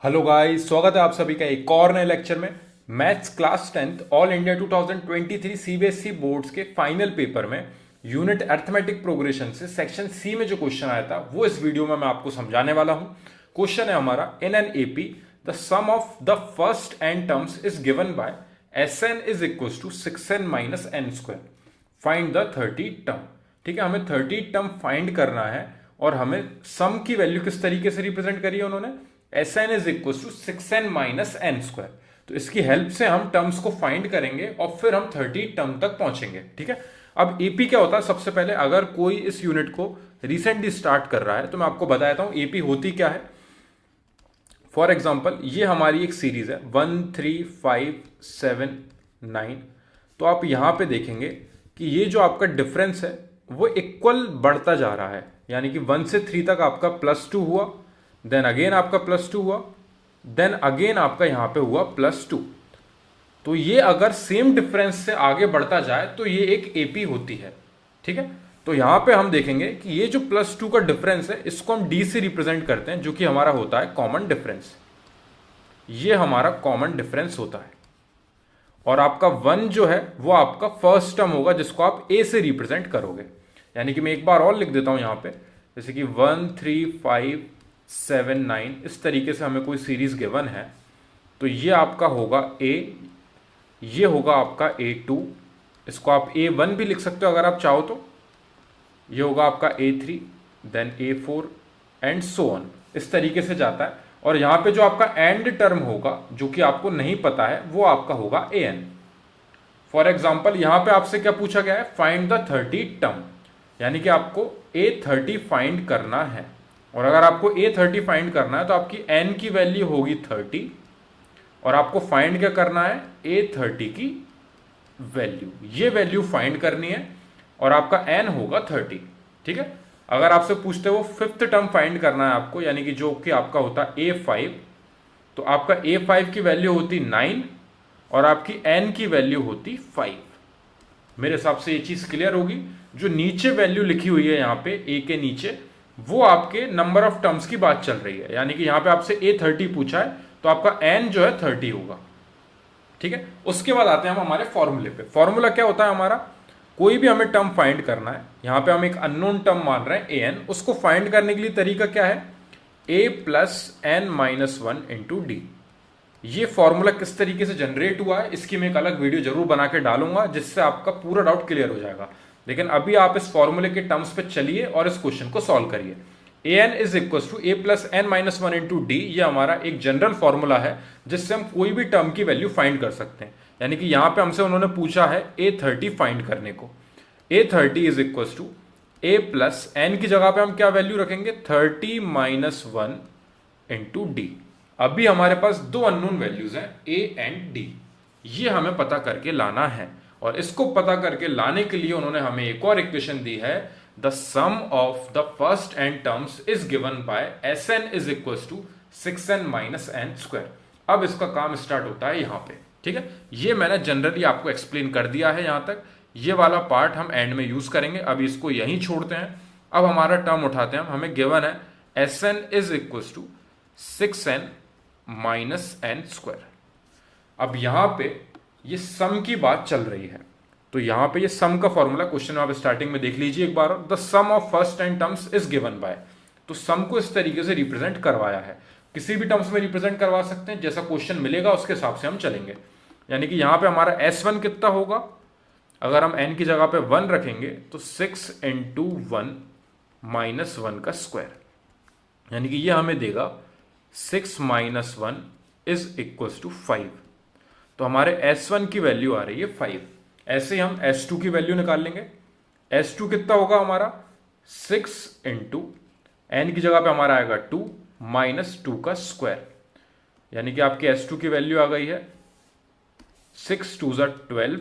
Hello guys, स्वागत है आप सभी का एक और नए लेक्चर में। Maths class 10th all India 2023 CBSE boards के फाइनल पेपर में यूनिट अर्थमेटिक प्रोग्रेशन से सेक्शन सी में जो क्वेश्चन आया था वो इस वीडियो में मैं आपको समझाने वाला हूं। क्वेश्चन है हमारा, in N AP the sum of the first N terms is given by S N is equal to 6n minus N square, find the 30 term. ठीक है, हमें 30 टर्म फाइंड करना है और हमें सम की वैल्यू किस तरीके से रिप्रेजेंट करी है उन्होंने, S N is equal to 6n minus N square. तो इसकी हेल्प से हम टर्म्स को फाइंड करेंगे और फिर हम 30 टर्म तक पहुंचेंगे। ठीक है, अब एपी क्या होता है, सबसे पहले अगर कोई इस यूनिट को रिसेंटली स्टार्ट कर रहा है तो मैं आपको बताता हूं एपी होती क्या है। फॉर एग्जाम्पल ये हमारी एक सीरीज है 1 3 5 7 9। तो आप यहां पे देखेंगे कि ये जो आपका डिफरेंस है वो इक्वल बढ़ता जा रहा है, यानी कि 1 से 3 तक आपका +2 हुआ, देन अगेन आपका +2 हुआ, देन अगेन आपका यहां पे हुआ +2। तो ये अगर सेम डिफरेंस से आगे बढ़ता जाए तो ये एक एपी होती है। ठीक है, तो यहां पे हम देखेंगे कि ये जो +2 का डिफरेंस है इसको हम डी से रिप्रेजेंट करते हैं, जो कि हमारा होता है कॉमन डिफरेंस। ये हमारा कॉमन डिफरेंस होता है और आपका 1 जो है वो आपका फर्स्ट टर्म होगा जिसको आप ए से रिप्रेजेंट करोगे। यानी कि मैं एक बार और लिख देता हूं यहां पे, जैसे कि 1 3 5 7 9 इस तरीके से हमें कोई सीरीज गिवन है तो ये आपका होगा ए, ये होगा आपका A2, इसको आप A1 भी लिख सकते हो अगर आप चाहो तो, ये होगा आपका A3, then A4 and so on, इस तरीके से जाता है। और यहां पे जो आपका एंड टर्म होगा जो कि आपको नहीं पता है वो आपका होगा AN। फॉर एग्जाम्पल यहां पे आपसे क्या पूछा गया है, फाइंड द 30 टर्म, यानी कि आपको A30 फाइंड करना है। और अगर आपको A30 फाइंड करना है तो आपकी n की वैल्यू होगी 30 और आपको फाइंड क्या करना है, A30 की वैल्यू, ये वैल्यू फाइंड करनी है और आपका n होगा 30। ठीक है, अगर आपसे पूछते हो 5th टर्म फाइंड करना है आपको, यानी कि जो कि आपका होता है A5, तो आपका A5 की वैल्यू होती 9 और आपकी n की वैल्यू होती 5। मेरे हिसाब से ये चीज क्लियर होगी। जो नीचे वैल्यू लिखी हुई है यहाँ पे ए के नीचे, वो आपके नंबर ऑफ टर्म्स की बात चल रही है, यानी कि यहां पे आपसे A30 पूछा है तो आपका n जो है 30 होगा। ठीक है, उसके बाद आते हैं हम हमारे फॉर्मूले पे। फॉर्मूला क्या होता है हमारा, कोई भी हमें टर्म फाइंड करना है, यहां पे हम एक अननोन टर्म मान रहे हैं an, उसको फाइंड करने के लिए तरीका क्या है, a plus n minus 1 into D. ये फॉर्मूला किस तरीके से जनरेट हुआ है इसकी मैं एक अलग वीडियो जरूर बना के डालूंगा जिससे आपका पूरा डाउट क्लियर हो जाएगा। लेकिन अभी आप इस फॉर्मूले के टर्म्स पे चलिए और इस क्वेश्चन को सॉल्व करिए। an is equal to a plus N minus 1 into D, ये हमारा एक जनरल फॉर्मूला है जिससे हम कोई भी टर्म की वैल्यू फाइंड कर सकते हैं। यानी कि यहां पे हमसे उन्होंने पूछा है A30 फाइंड करने को। A30 is equal to a plus N की जगह पे हम क्या वैल्यू रखेंगे, 30 माइनस 1 इंटू डी। अभी हमारे पास दो अननोन वैल्यूज हैं a एंड d, ये हमें पता करके लाना है और इसको पता करके लाने के लिए उन्होंने हमें एक और इक्वेशन दी है, the sum of the first N terms is given by Sn is equal to 6n minus N square. अब इसका काम स्टार्ट होता है यहां पे। ठीक है, ये मैंने जनरली आपको एक्सप्लेन कर दिया है यहां तक, ये वाला पार्ट हम एंड में यूज करेंगे। अब इसको यहीं छोड़ते हैं, अब हमारा टर्म उठाते हैं। हमें गिवन है Sn is equal to 6n minus N square. अब यहां पे ये सम की बात चल रही है, तो यहां पे ये सम का फॉर्मूला क्वेश्चन में आप स्टार्टिंग में देख लीजिए एक बार, the sum of first N terms is given by. तो सम को इस तरीके से रिप्रेजेंट करवाया है, किसी भी टर्म्स में रिप्रेजेंट करवा सकते हैं, जैसा क्वेश्चन मिलेगा उसके हिसाब से हम चलेंगे। यानी कि यहां पे हमारा S1 कितना होगा, अगर हम n की जगह पे 1 रखेंगे तो 6 इंटू 1 माइनस 1 का स्क्वायर, यानी कि ये हमें देगा 6 माइनस 1 इज इक्वल टू 5। तो हमारे S1 की वैल्यू आ रही है 5। ऐसे ही हम S2 की वैल्यू निकाल लेंगे। S2 कितना होगा हमारा, 6 इंटू एन की जगह पे हमारा आएगा 2 माइनस 2 का स्क्वायर, यानी कि आपकी S2 की वैल्यू आ गई है 6 2 12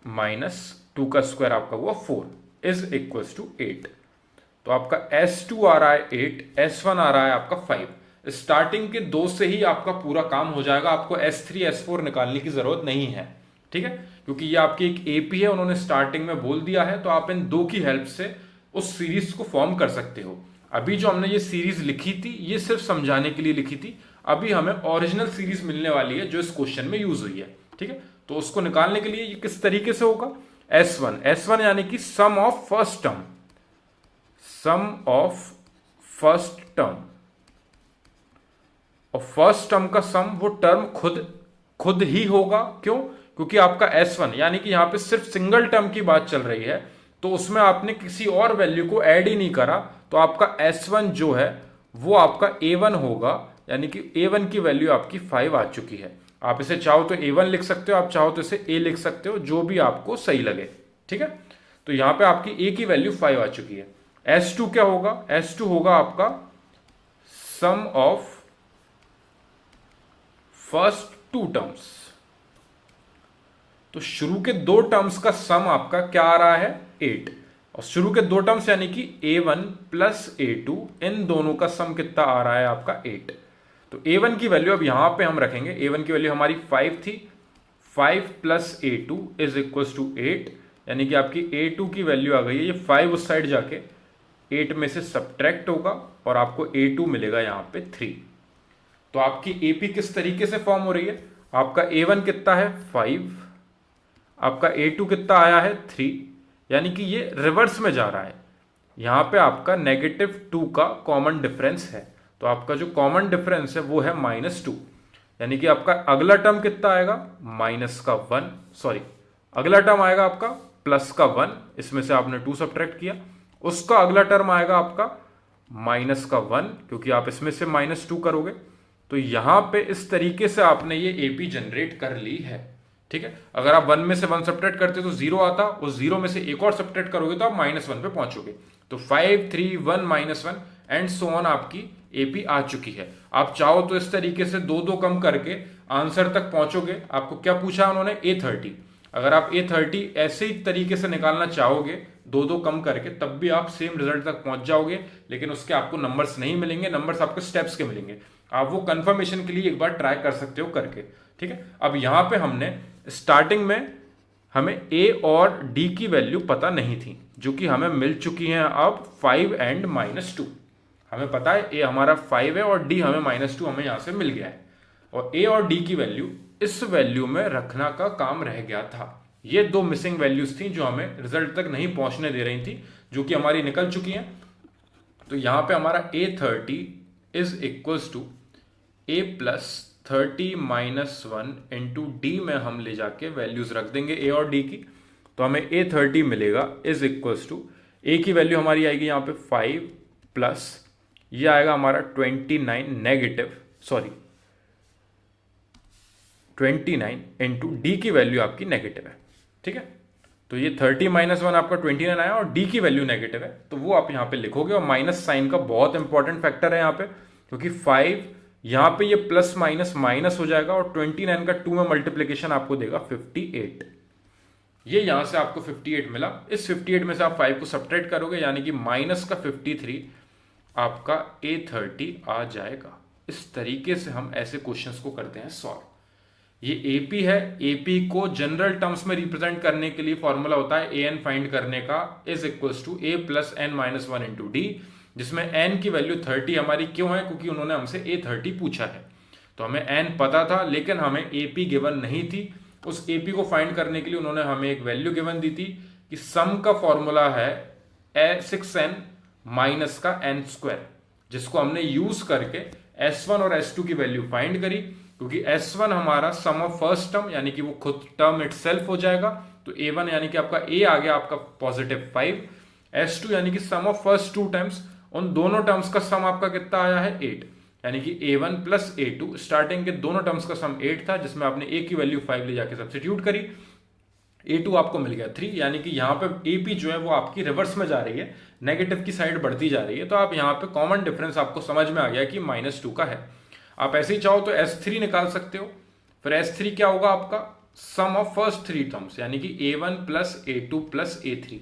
माइनस 2 का स्क्वायर आपका हुआ 4 इज इक्वल टू 8। तो आपका S2 आ रहा है 8, S1 आ रहा है आपका 5। स्टार्टिंग के दो से ही आपका पूरा काम हो जाएगा, आपको S3 S4 निकालने की जरूरत नहीं है। ठीक है, क्योंकि ये आपकी एक एपी है, उन्होंने स्टार्टिंग में बोल दिया है, तो आप इन दो की हेल्प से उस सीरीज को फॉर्म कर सकते हो। अभी जो हमने ये सीरीज लिखी थी ये सिर्फ समझाने के लिए लिखी थी, अभी हमें ओरिजिनल सीरीज मिलने वाली है जो इस क्वेश्चन में यूज हुई है। ठीक है, तो उसको निकालने के लिए ये किस तरीके से होगा, S1 यानी कि sum of first term, sum of first term, और फर्स्ट टर्म का सम वो टर्म खुद ही होगा। क्यों? क्योंकि आपका S1 यानी कि यहां पे सिर्फ सिंगल टर्म की बात चल रही है, तो उसमें आपने किसी और वैल्यू को ऐड ही नहीं करा, तो आपका S1 जो है वो आपका A1 होगा, यानी कि A1 की वैल्यू आपकी 5 आ चुकी है। आप इसे चाहो तो A1 लिख सकते हो, आप चाहो तो इसे A लिख सकते हो, जो भी आपको सही लगे। ठीक है, तो यहां पे आपकी A की वैल्यू 5 आ चुकी है। S2 क्या होगा, S2 होगा आपका सम ऑफ फर्स्ट टू टर्म्स। तो शुरू के दो टर्म्स का सम आपका क्या आ रहा है, 8, और शुरू के दो टर्म्स यानी कि A1 प्लस A2, इन दोनों का सम कितना आ रहा है आपका 8। तो A1 की वैल्यू अब यहां पे हम रखेंगे, A1 की वैल्यू हमारी 5 थी, 5 plus A2 is equal to 8, यानी कि आपकी A2 की वैल्यू आ गई है, ये 5 उस साइड जाके 8 में से सब्ट्रैक्ट होगा और आपको A2 मिलेगा यहां पे 3। तो आपकी AP किस तरीके से फॉर्म हो रही है, आपका A1 कितना है 5, आपका A2 कितना आया है 3, यानी कि ये रिवर्स में जा रहा है। यहां पे आपका -2 का कॉमन डिफरेंस है, तो आपका जो कॉमन डिफरेंस है वो है -2, यानी कि आपका अगला टर्म कितना आएगा, -1, सॉरी अगला टर्म आएगा आपका +1, इसमें से आपने 2 सब्ट्रैक्ट किया, उसका अगला टर्म आएगा आपका -1, क्योंकि आप इसमें से -2 करोगे। तो यहां पे इस तरीके से आपने ये AP जनरेट कर ली है। ठीक है, अगर आप 1 में से 1 सब्ट्रैक्ट करते तो 0 आता, उस 0 में से एक और सब्ट्रैक्ट करोगे तो आप -1 पे पहुंचोगे। तो 5, 3, 1, -1 एंड सो ऑन आपकी AP आ चुकी है। आप चाहो तो इस तरीके से दो दो कम करके आंसर तक पहुंचोगे। आपको क्या पूछा उन्होंने, A30, अगर आप A30 ऐसे ही तरीके से निकालना चाहोगे दो दो कम करके, तब भी आप सेम रिजल्ट तक पहुंच जाओगे, लेकिन उसके आपको नंबर्स नहीं मिलेंगे, नंबर्स आपको स्टेप्स के मिलेंगे। आप वो कंफर्मेशन के लिए एक बार ट्राई कर सकते हो करके। ठीक है, अब यहां पे हमने स्टार्टिंग में हमें A और D की वैल्यू पता नहीं थी, जो कि हमें मिल चुकी है अब 5 एंड -2। हमें पता है A हमारा 5 है और D हमें -2 हमें यहां से मिल गया है, और A और D की वैल्यू इस वैल्यू में रखना का काम रह गया था। ये दो मिसिंग वैल्यूज थी जो हमें रिजल्ट तक नहीं पहुंचने दे रही थी, जो कि हमारी निकल चुकी हैं। तो यहां पे हमारा A30 is equals to A plus 30 -1 into D में हम ले जाके वैल्यूज रख देंगे A और D की, तो हमें A30 मिलेगा इज इक्वल्स टू A की वैल्यू हमारी आएगी यहाँ पे 5 प्लस ये आएगा हमारा 29 इंटू डी की वैल्यू आपकी नेगेटिव है। ठीक है, तो ये 30 -1 आपका 29 आया और डी की वैल्यू नेगेटिव है, तो वो आप यहाँ पे लिखोगे। और माइनस साइन का बहुत इंपॉर्टेंट फैक्टर है यहाँ पे, क्योंकि 5 यहां पे ये प्लस माइनस माइनस हो जाएगा और 29 का 2 में मल्टीप्लीकेशन आपको देगा 58। ये यहां से आपको 58 मिला, इस 58 में से आप 5 को सब्ट्रैक्ट करोगे, यानी कि माइनस का 53 आपका A30 आ जाएगा। इस तरीके से हम ऐसे क्वेश्चंस को करते हैं सॉल्व। ये AP है, AP को जनरल टर्म्स में रिप्रेजेंट करने के लिए फॉर्मूला होता है AN फाइंड करने का is equals to A plus N minus 1 into D, जिसमें n की वैल्यू 30 हमारी क्यों है, क्योंकि उन्होंने हमसे A30 पूछा है। तो हमें n पता था, लेकिन हमें AP गिवन नहीं थी। उस AP को फाइंड करने के लिए उन्होंने हमें एक वैल्यू गिवन दी थी कि सम का फॉर्मूला है 6n माइनस का n², जिसको हमने यूज करके S1 और S2 की वैल्यू फाइंड करी। क्योंकि S1 हमारा सम ऑफ फर्स्ट टर्म यानी कि वो खुद टर्म इटसेल्फ हो जाएगा, तो A1 यानी कि आपका A आ गया आपका +5, S2 यानी कि sum of first to terms, उन दोनों टर्म्स का सम आपका कितना आया है 8, यानी कि A1 प्लस A2, स्टार्टिंग के दोनों टर्म्स का सम 8 था, जिसमें आपने A की वैल्यू 5 ले जाके सब्स्टिट्यूट करी, A2 आपको मिल गया 3, यानी कि यहाँ पे AP जो है वो आपकी रिवर्स में जा रही है, नेगेटिव की साइड बढ़ती जा रही है। तो आप यहाँ पे कॉमन डिफरेंस आपको समझ में आ गया कि -2 का है। आप ऐसे ही चाहो तो S3 निकाल सकते हो। फिर S3 क्या होगा आपका सम ऑफ फर्स्ट 3 टर्म्स, यानी कि A1 plus A2 plus A3।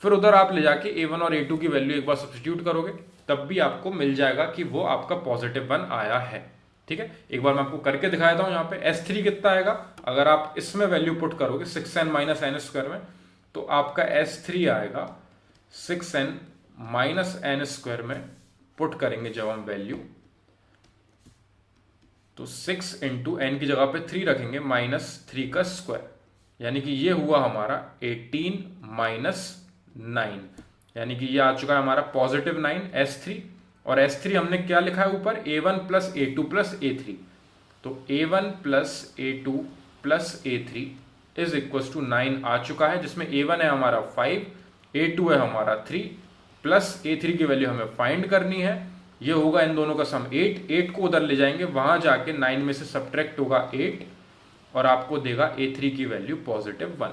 फिर उधर आप ले जाके A1 और A2 की वैल्यू एक बार सब्स्टिट्यूट करोगे, तब भी आपको मिल जाएगा कि वो आपका +1 आया है। ठीक है, एक बार मैं आपको करके दिखा देता हूं। यहाँ पे S3 कितना आएगा, अगर आप इसमें वैल्यू पुट करोगे 6n माइनस n² में, तो आपका S3 आएगा 6n माइनस n² में पुट करेंगे जब हम वैल्यू, तो 6 इंटू एन की जगह पे 3 रखेंगे -3 का स्क्वायर, यानी कि ये हुआ हमारा 18 माइनस 9, यानी कि ये आ चुका है हमारा +9 S3। और S3 हमने क्या लिखा है ऊपर, A1 plus A2 plus A3। तो A1 plus A2 plus A3 is equal to 9 आ चुका है, जिसमें A1 है हमारा 5, A2 है हमारा 3 प्लस A3 की वैल्यू हमें फाइंड करनी है। ये होगा इन दोनों का सम 8 को उधर ले जाएंगे, वहां जाके 9 में से सब्ट्रैक्ट होगा 8 और आपको देगा A3 की वैल्यू +1,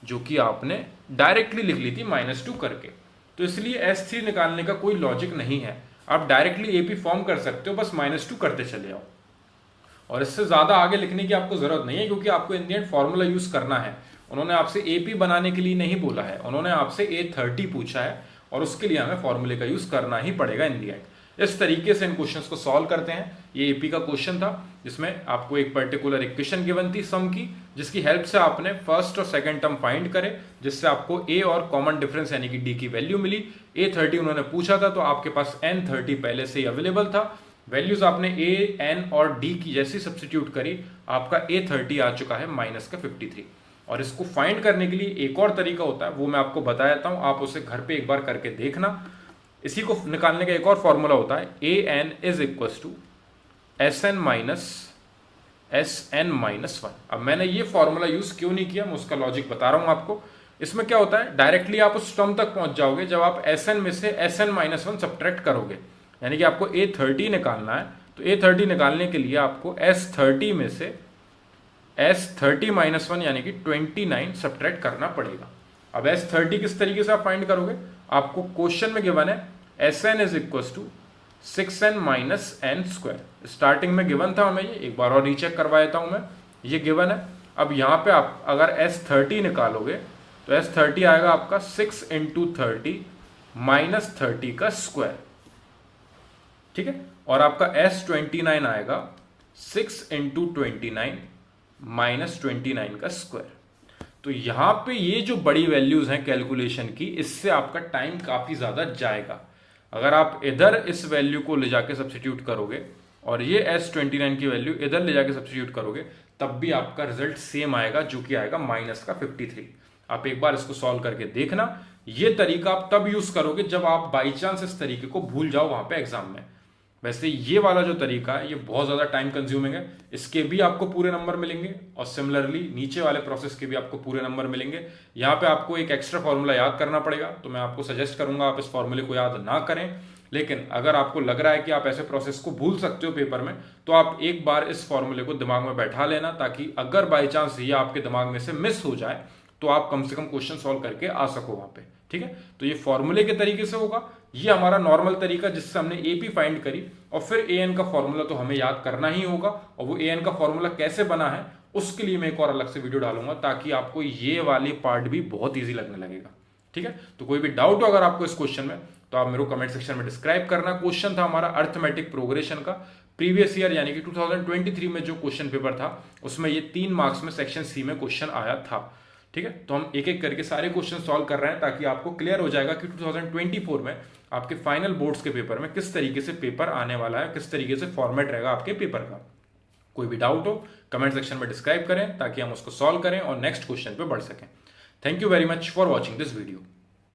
जो कि आपने डायरेक्टली लिख ली थी -2 करके। तो इसलिए S3 निकालने का कोई लॉजिक नहीं है, आप डायरेक्टली AP फॉर्म कर सकते हो, बस -2 करते चले जाओ और इससे ज्यादा आगे लिखने की आपको जरूरत नहीं है, क्योंकि आपको in the end formula use करना है। उन्होंने आपसे AP बनाने के लिए नहीं बोला है, उन्होंने आपसे A30 पूछा है और उसके लिए हमें फॉर्मूले का यूज करना ही पड़ेगा इन द एंड। इस तरीके से इन क्वेश्चंस को सॉल्व करते हैं। ये AP का क्वेश्चन था, जिसमें आपको एक पर्टिकुलर इक्वेशन गिवन थी सम की, जिसकी हेल्प से आपने फर्स्ट और सेकंड टर्म फाइंड करे, जिससे आपको A और कॉमन डिफरेंस यानी कि D की वैल्यू मिली। A30 उन्होंने पूछा था, तो आपके पास N30 पहले से ही अवेलेबल था। वैल्यूज आपने A, N और D की जैसी सब्स्टिट्यूट करी, आपका A30 आ चुका है -53। और इसको फाइंड करने के लिए एक और तरीका होता है, वो मैं आपको बता देता हूं, आप उसे घर पे एक बार करके देखना। इसी को निकालने का एक और फॉर्मूला होता है, AN is equal to SN minus SN-1। अब मैंने ये फॉर्मूला यूज क्यों नहीं किया, मैं उसका लॉजिक बता रहा हूं आपको। इसमें क्या होता है, डायरेक्टली आप उस टर्म तक पहुंच जाओगे जब आप SN में से SN-1 सब्ट्रैक्ट करोगे, यानी कि आपको A30 निकालना है। तो A30 निकालने के लिए आपको S30 में से S30-1 यानी कि 29 सब्ट्रैक्ट करना पड़ेगा। अब S30 किस तरीके से आप फाइंड करोगे, आपको क्वेश्चन में गिवन है SN is equal to 6n minus n square. Starting में गिवन था हमें, ये एक बार और रीचेक करवा देता हूं मैं, ये गिवन है। अब यहां पे आप अगर S30 निकालोगे तो S30 आएगा आपका 6 इंटू 30 माइनस 30 का स्क्वायर, ठीक है। और आपका S29 आएगा 6 इंटू 29 माइनस 29 का स्क्वायर। तो यहां पे ये जो बड़ी वैल्यूज हैं कैलकुलेशन की, इससे आपका टाइम काफी ज्यादा जाएगा। अगर आप इधर इस वैल्यू को ले जाके सब्स्टिट्यूट करोगे और ये S29 की वैल्यू इधर ले जाके सब्स्टिट्यूट करोगे, तब भी आपका रिजल्ट सेम आएगा, जो कि आएगा -53। आप एक बार इसको सॉल्व करके देखना। ये तरीका आप तब यूज करोगे जब आप बाई चांस इस तरीके को भूल जाओ वहां पे एग्जाम में। वैसे ये वाला जो तरीका है, ये बहुत ज्यादा टाइम कंज्यूमिंग है, इसके भी आपको पूरे नंबर मिलेंगे और सिमिलरली नीचे वाले प्रोसेस के भी आपको पूरे नंबर मिलेंगे। यहाँ पे आपको एक एक्स्ट्रा फॉर्मूला याद करना पड़ेगा, तो मैं आपको सजेस्ट करूंगा आप इस फॉर्मूले को याद ना करें। लेकिन अगर आपको लग रहा है कि आप ऐसे प्रोसेस को भूल सकते हो पेपर में, तो आप एक बार इस फॉर्मूले को दिमाग में बैठा लेना, ताकि अगर बाई चांस ये आपके दिमाग में से मिस हो जाए तो आप कम से कम क्वेश्चन सॉल्व करके आ सको वहां पे, ठीक है। तो ये फॉर्मूले के तरीके से होगा, ये हमारा नॉर्मल तरीका जिससे हमने AP फाइंड करी। और फिर AN का फॉर्मूला तो हमें याद करना ही होगा, और वो AN का फॉर्मूला कैसे बना है उसके लिए मैं एक और अलग से वीडियो डालूंगा, ताकि आपको ये वाली पार्ट भी बहुत ईजी लगने लगेगा, ठीक है। तो कोई भी डाउट हो अगर आपको इस क्वेश्चन में, तो आप मेरे को कमेंट सेक्शन में डिस्क्राइब करना। क्वेश्चन था हमारा अर्थमेटिक प्रोग्रेशन का, प्रीवियस ईयर यानी कि 2023 में जो क्वेश्चन पेपर था, उसमें ये 3 मार्क्स में सेक्शन C में क्वेश्चन आया था, ठीक है। तो हम एक एक करके सारे क्वेश्चन सॉल्व कर रहे हैं, ताकि आपको क्लियर हो जाएगा कि 2024 में आपके फाइनल बोर्ड्स के पेपर में किस तरीके से पेपर आने वाला है, किस तरीके से फॉर्मेट रहेगा आपके पेपर का। कोई भी डाउट हो कमेंट सेक्शन में डिस्क्राइब करें, ताकि हम उसको सॉल्व करें और नेक्स्ट क्वेश्चन पे बढ़ सकें। Thank you very much for watching this video.